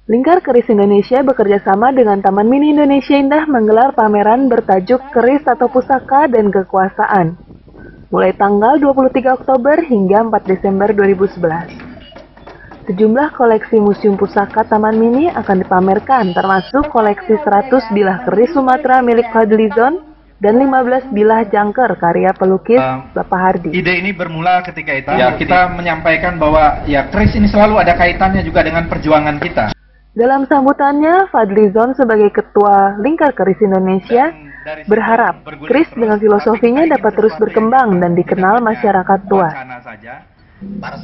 Lingkar Keris Indonesia bekerja sama dengan Taman Mini Indonesia Indah menggelar pameran bertajuk Keris atau Pusaka dan Kekuasaan, mulai tanggal 23 Oktober hingga 4 Desember 2011. Sejumlah koleksi Museum Pusaka Taman Mini akan dipamerkan, termasuk koleksi 100 bilah keris Sumatera milik Fadlizon dan 15 bilah jangker karya pelukis Bapak Hardi. Ide ini bermula ketika itu kita menyampaikan bahwa keris ini selalu ada kaitannya juga dengan perjuangan kita. Dalam sambutannya, Fadlizon sebagai Ketua Lingkar Keris Indonesia berharap keris dengan filosofinya dapat terus berkembang dan dikenal masyarakat tua.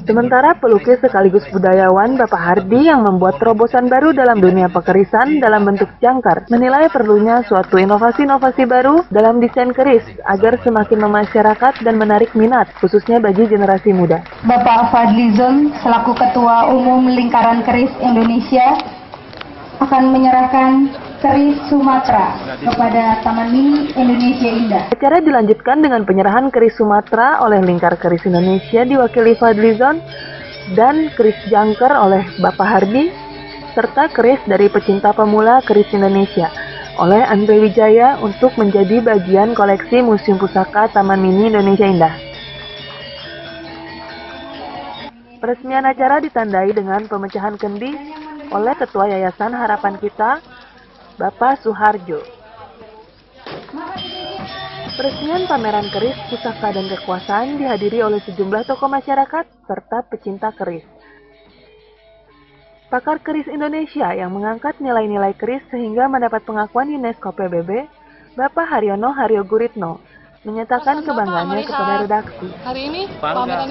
Sementara pelukis sekaligus budayawan Bapak Hardi yang membuat terobosan baru dalam dunia pekerisan dalam bentuk jangkar menilai perlunya suatu inovasi-inovasi baru dalam desain keris agar semakin memasyarakat dan menarik minat, khususnya bagi generasi muda. Bapak Fadlizon selaku Ketua Umum Lingkaran Keris Indonesia akan menyerahkan keris Sumatera kepada Taman Mini Indonesia Indah. Acara dilanjutkan dengan penyerahan keris Sumatera oleh Lingkar Keris Indonesia diwakili Fadlizon dan keris jangker oleh Bapak Hardi, serta keris dari pecinta pemula keris Indonesia oleh Andre Wijaya untuk menjadi bagian koleksi Museum Pusaka Taman Mini Indonesia Indah. Peresmian acara ditandai dengan pemecahan kendi oleh Ketua Yayasan Harapan Kita, Bapak Suharjo. Peresmian pameran keris, pusaka, dan kekuasaan dihadiri oleh sejumlah tokoh masyarakat serta pecinta keris. Pakar keris Indonesia yang mengangkat nilai-nilai keris sehingga mendapat pengakuan UNESCO PBB, Bapak Haryono Haryoguritno, menyatakan kebanggaannya kepada redaksi. Hari ini, bangga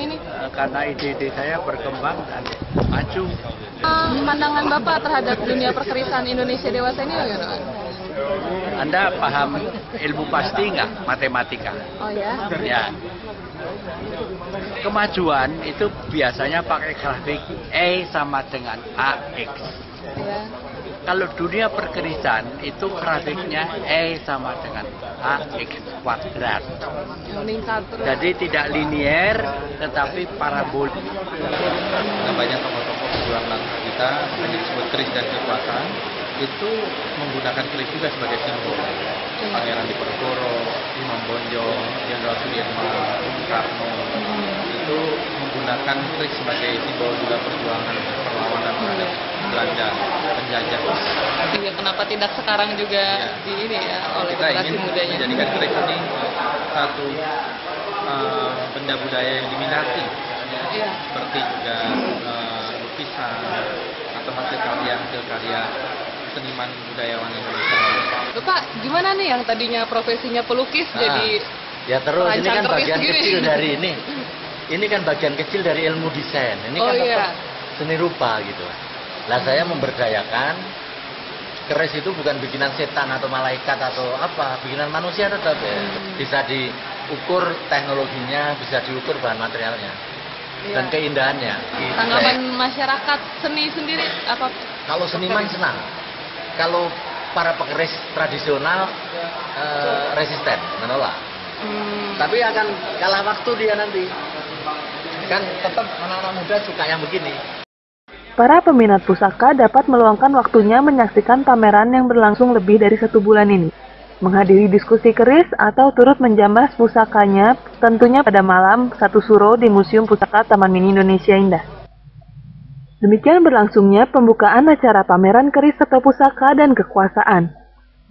karena ide-ide saya berkembang dan maju. Pandangan Bapak terhadap dunia perkerisan Indonesia dewasa ini bagaimana? Anda paham ilmu pasti nggak? Matematika. Oh ya? Ya. Kemajuan itu biasanya pakai grafik E sama dengan AX. Ya. Kalau dunia perkerisan itu grafiknya E sama dengan AX kuadrat. Jadi tidak linier tetapi parabol. Banyak tokoh-tokoh pejuang bangsa kita yang disebut keris dan kekuasaan itu menggunakan keris juga sebagai simbol. Pangeran Diponegoro, Imam Bonjol, Jenderal Sudirman, Bung Karno itu menggunakan keris sebagai simbol juga perjuangan perlawanan terhadap Belanda penjajah. Ya, kenapa tidak sekarang juga di ini ya oleh generasi mudanya? Menjadikan keris ini satu benda budaya yang diminati, seperti juga lukisan atau hasil karya seniman budayawan Indonesia. Bapak, gimana nih yang tadinya profesinya pelukis jadi ya terus ini kan bagian sendiri. Kecil dari ini. Ini kan bagian kecil dari ilmu desain. Ini kan tetap seni rupa gitu. Lah saya memberdayakan keris itu bukan bikinan setan atau malaikat atau apa, bikinan manusia tetap ya. Bisa diukur teknologinya, bisa diukur bahan materialnya dan keindahannya. Tanggapan masyarakat seni sendiri apa? Kalau seniman senang, kalau para pekeris tradisional resisten, menolak. Tapi akan kalah waktu dia nanti. Kan tetap anak-anak muda suka yang begini. Para peminat pusaka dapat meluangkan waktunya menyaksikan pameran yang berlangsung lebih dari 1 bulan ini, menghadiri diskusi keris atau turut menjambah pusakanya tentunya pada malam 1 Suro di Museum Pusaka Taman Mini Indonesia Indah. Demikian berlangsungnya pembukaan acara pameran keris atau pusaka dan kekuasaan.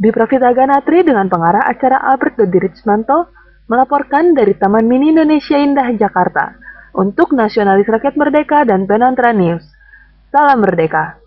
Biprafita Ganatri dengan pengarah acara Albert Dodi Richmanto melaporkan dari Taman Mini Indonesia Indah, Jakarta untuk Nasionalis Rakyat Merdeka dan Penantra News. Salam Merdeka!